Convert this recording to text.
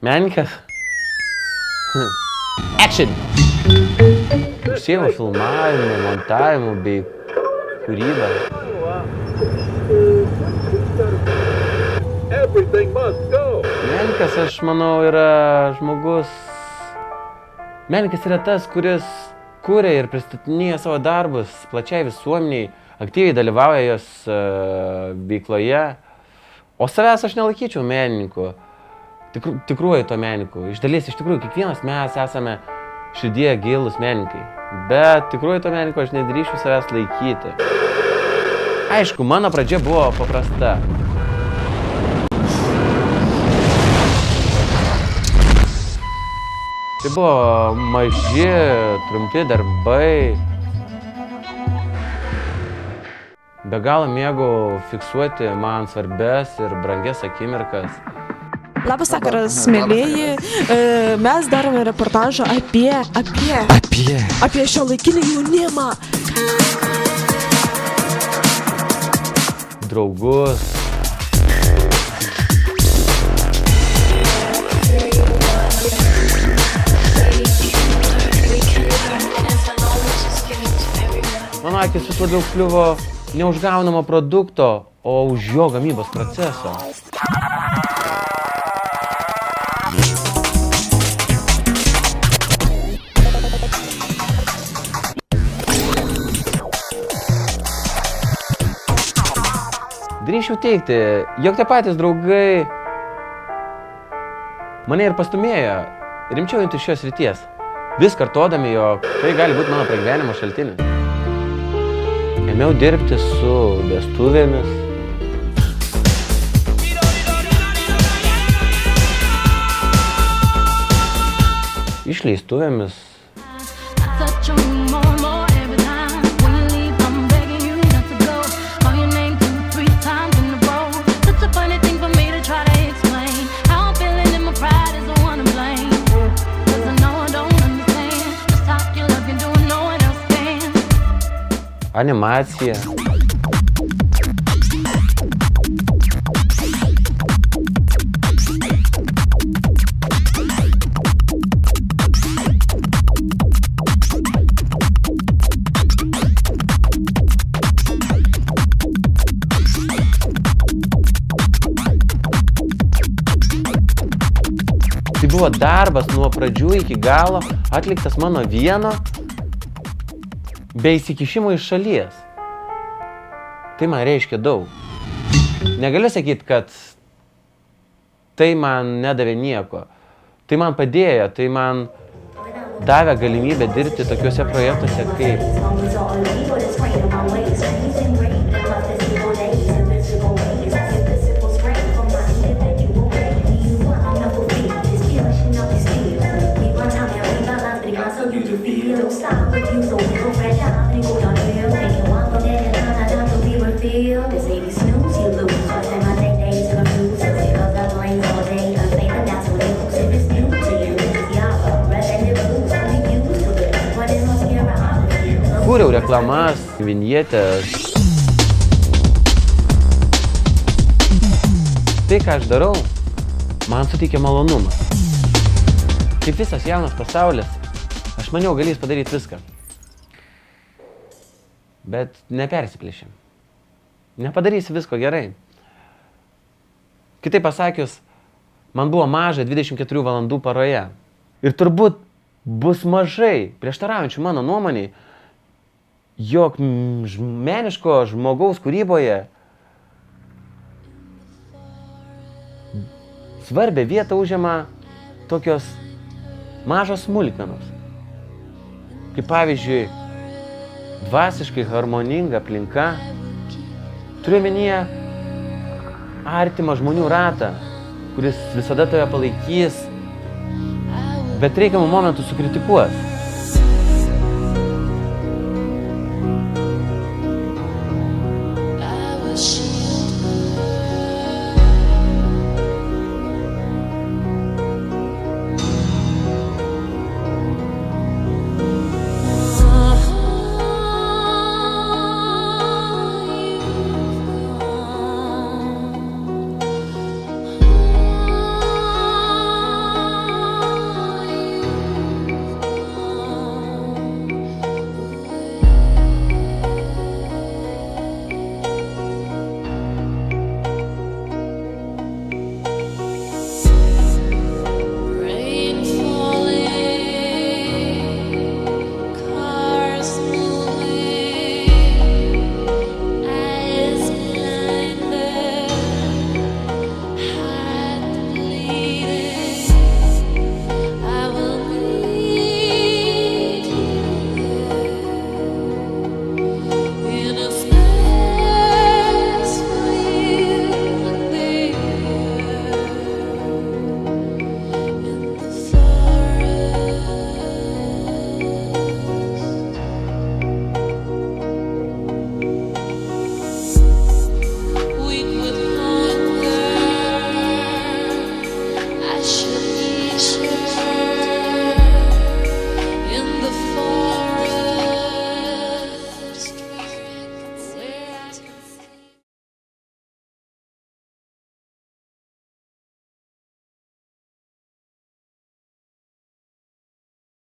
Menininkas? Action! Užsiemu filmavimu, montavimu bei kūrybą. Menininkas, aš manau, yra žmogus. Menininkas yra tas, kuris kuria ir pristatinėja savo darbus plačiai visuomeniai, aktyviai dalyvauja jos veikloje. O savęs aš nelaikyčiau menininku, tikruoju to menininku. Iš dalies, iš tikrųjų, kiekvienas mes esame širdyje gilūs menininkai. Bet tikruoju to menininku aš nedrįšiu savęs laikyti. Aišku, mano pradžia buvo paprasta. Tai buvo maži, trumpi darbai. Be galo mėgau fiksuoti man svarbias ir brangias akimirkas. Labas vakaras, mėlėjai. Mes darome reportažą apie šiuolaikinį jaunimą. Draugus. Mano akis vis labiau kliuvo ne už gaunamo produkto, o už jo gamybos proceso. Drįsčiau teigti, jog tie patys draugai mane ir pastumėjo rimčiau imtis šios srities, vis kartodami, jog tai gali būti mano pragyvenimo šaltinis. Ėmiau dirbti su vestuvėmis. Išleistuvėmis. Animacija. Tai buvo darbas nuo pradžių iki galo, atliktas mano vieno, be įsikišimo iš šalies. Tai man reiškia daug. Negaliu sakyti, kad tai man nedavė nieko. Tai man padėjo, tai man davė galimybę dirbti tokiuose projektuose kaip kūriau reklamas, vinjetės. Tai, ką aš darau, man suteikia malonumą. Kaip visas jaunas pasaulis, aš maniau galės padaryti viską. Bet nepersiplėšim. Nepadarysi visko gerai. Kitaip pasakius, man buvo maža 24 valandų paroje. Ir turbūt bus mažai prieštaraujančių mano nuomonei, jog meniško žmogaus kūryboje svarbią vietą užima tokios mažos smulkmenos. Kaip pavyzdžiui, dvasiškai harmoninga aplinka, turiu omenyje artimą žmonių ratą, kuris visada tave palaikys, bet reikiamų momentų sukritikuos.